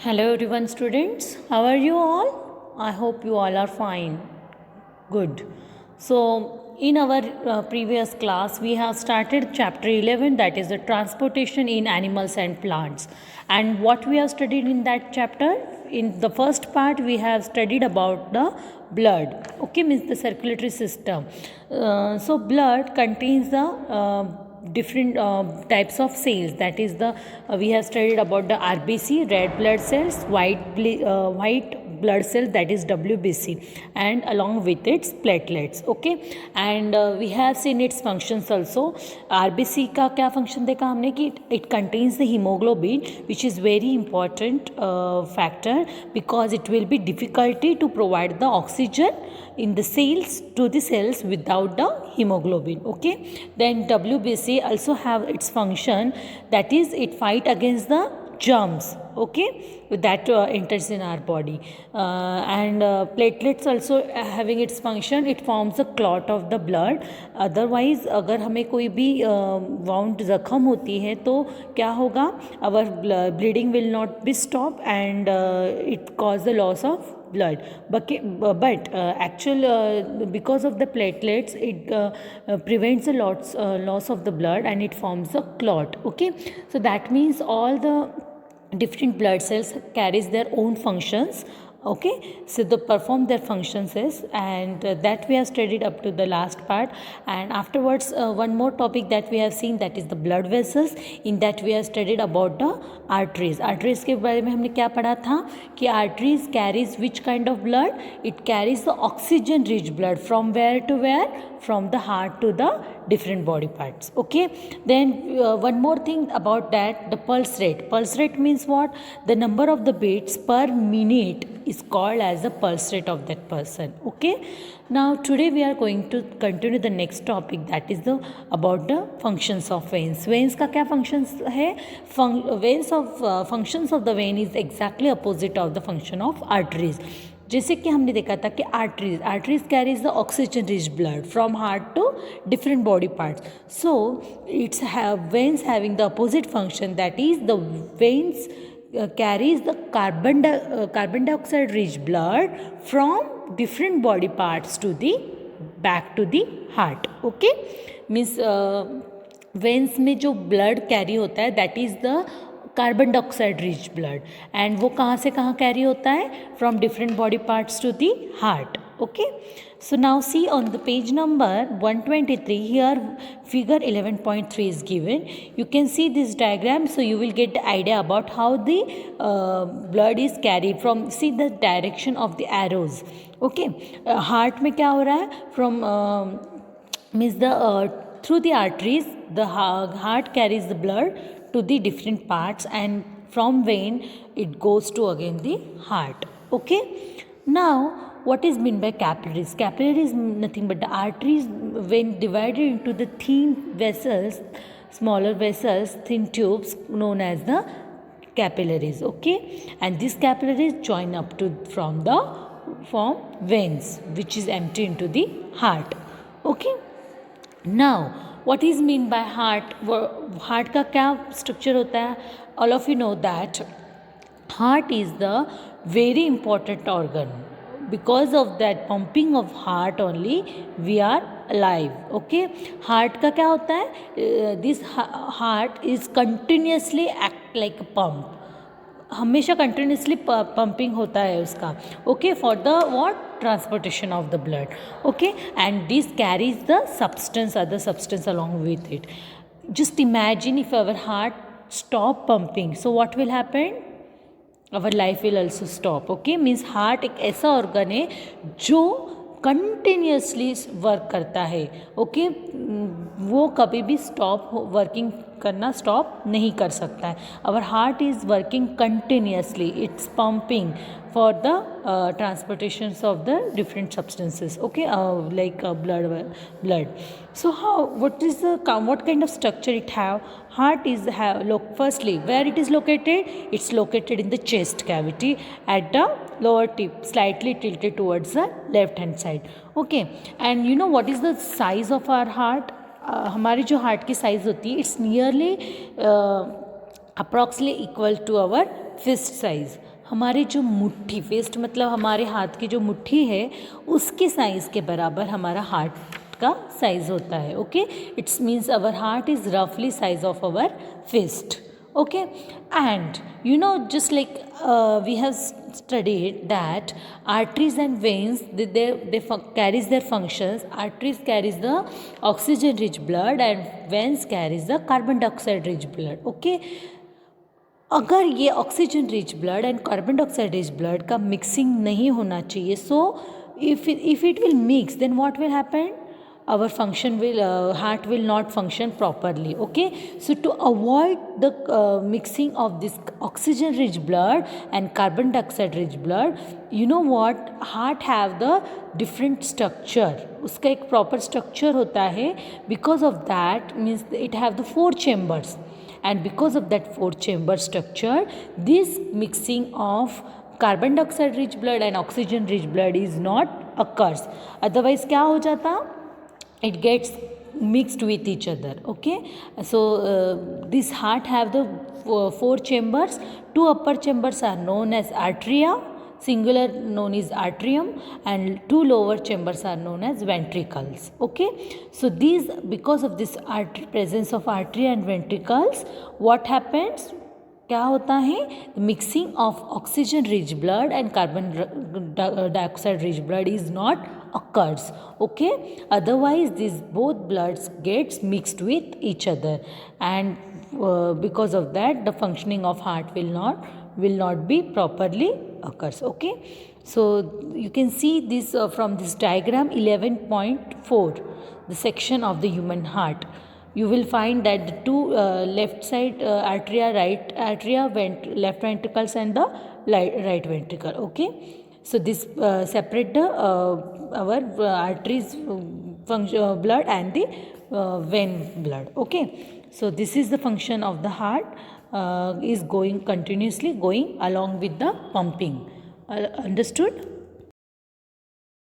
Hello everyone students, how are you all? I hope you all are fine. Good. So in our previous class we have started chapter 11, that is the transportation in animals and plants. And what we have studied in that chapter, in the first part we have studied about the blood, okay, means the circulatory system. So blood contains the different types of cells, that is the we have studied about the RBC, red blood cells, white blood cells, that is WBC, and along with its platelets, okay. And we have seen its functions also. RBC का क्या function देखा हमने कि it contains the hemoglobin, which is very important factor, because it will be difficulty to provide the oxygen in the cells to the cells without the hemoglobin, okay. Then WBC also have its function, that is it fight against the germs, okay, that enters in our body. And platelets also having its function, it forms a clot of the blood. Otherwise अगर हमें कोई भी wound जख्म होती है तो क्या होगा, our bleeding will not be stopped and it cause the loss of blood. But actual because of the platelets it prevents the loss of the blood and it forms a clot, okay. So that means all the different blood cells carries their own functions, okay. So they perform their functions is, and that we have studied up to the last part. And afterwards one more topic that we have seen, that is the blood vessels. In that we have studied about the arteries. Arteries के बारे में हमने क्या पढ़ा था कि arteries carries which kind of blood, it carries the oxygen rich blood from where to where, from the heart to the different body parts, okay. Then one more thing about that, the pulse rate. Pulse rate means what, the number of the beats per minute is called as the pulse rate of that person, okay. Now today we are going to continue the next topic, that is the about the functions of veins. Veins का क्या functions है, veins of functions of the vein is exactly opposite of the function of arteries. जैसे कि हमने देखा था कि arteries carries the oxygen rich blood from heart to different body parts. So it's veins having the opposite function, that is the veins carries the carbon dioxide rich blood from different body parts to the back to the heart, okay. Means veins में जो blood carry होता है, that is the carbon dioxide rich blood, and वो कहाँ से कहाँ carry होता है, from different body parts to the heart, okay. So now see on the page number 123, here figure 11.3 is given. You can see this diagram, so you will get the idea about how the blood is carried from, see the direction of the arrows, okay. Heart में क्या हो रहा है, from means the through the arteries the heart carries the blood to the different parts, and from vein it goes to again the heart, okay. Now what is meant by capillaries? Capillary is nothing but the arteries when divided into the thin vessels, smaller vessels, thin tubes known as the capillaries, okay. And these capillaries join up to from veins, which is empty into the heart, okay. Now what is mean by heart? Heart का क्या structure होता है? All of you know that heart is the very important organ. Because of that pumping of heart only we are alive, okay. Heart का क्या होता है? This heart is continuously act like a pump. हमेशा continuously pumping होता है उसका, okay, for the what, transportation of the blood, okay. And this carries the substance, other substance along with it. Just imagine if our heart stop pumping, so what will happen, our life will also stop, okay. Means heart एक ऐसा organ है जो continuously work करता है, okay. वो कभी भी stop working करना स्टॉप नहीं कर सकता है. Our heart is working continuously, it's pumping for the transportations of the different substances, okay, like blood. So how, what kind of structure it have? Heart is firstly where it is located, it's located in the chest cavity at the lower tip, slightly tilted towards the left hand side, okay. And you know what is the size of our heart? हमारी जो heart की size होती है, it's nearly approximately equal to our fist size. हमारे जो मुट्ठी, fist मतलब हमारे हाथ की जो मुट्ठी है उसके साइज़ के बराबर हमारा हार्ट का साइज़ होता है. Okay, it's means our heart is रफली size of our fist. Okay, and you know, just like we have studied that arteries and veins, they carries their functions. Arteries carries the oxygen rich blood and veins carries the carbon dioxide rich blood. Okay, अगर ये oxygen rich blood and carbon dioxide rich blood का mixing नहीं होना चाहिए, so if it will mix, then what will happen, our function will heart will not function properly. Okay, so to avoid the mixing of this oxygen rich blood and carbon dioxide rich blood, you know what, heart have the different structure, उसका एक proper structure होता है. Because of that means it have the 4 chambers, and because of that 4 chamber structure, this mixing of carbon dioxide rich blood and oxygen rich blood is not occurs. Otherwise क्या हो जाता, it gets mixed with each other. Okay, so this heart have the 4 chambers. 2 upper chambers are known as atria, singular known as atrium, and 2 lower chambers are known as ventricles. Okay, so these, because of this presence of atria and ventricles, what happens, क्या होता है, mixing of oxygen rich blood and carbon dioxide rich blood is not occurs. Okay, otherwise these both bloods gets mixed with each other, and because of that the functioning of heart will not be properly occurs. Okay, so you can see this from this diagram 11.4, the section of the human heart. You will find that the 2 left side atria, right atria, left ventricles and the right ventricle. Okay, so this separate the our arteries blood and the vein blood. Okay, so this is the function of the heart, is going continuously going along with the pumping. Understood?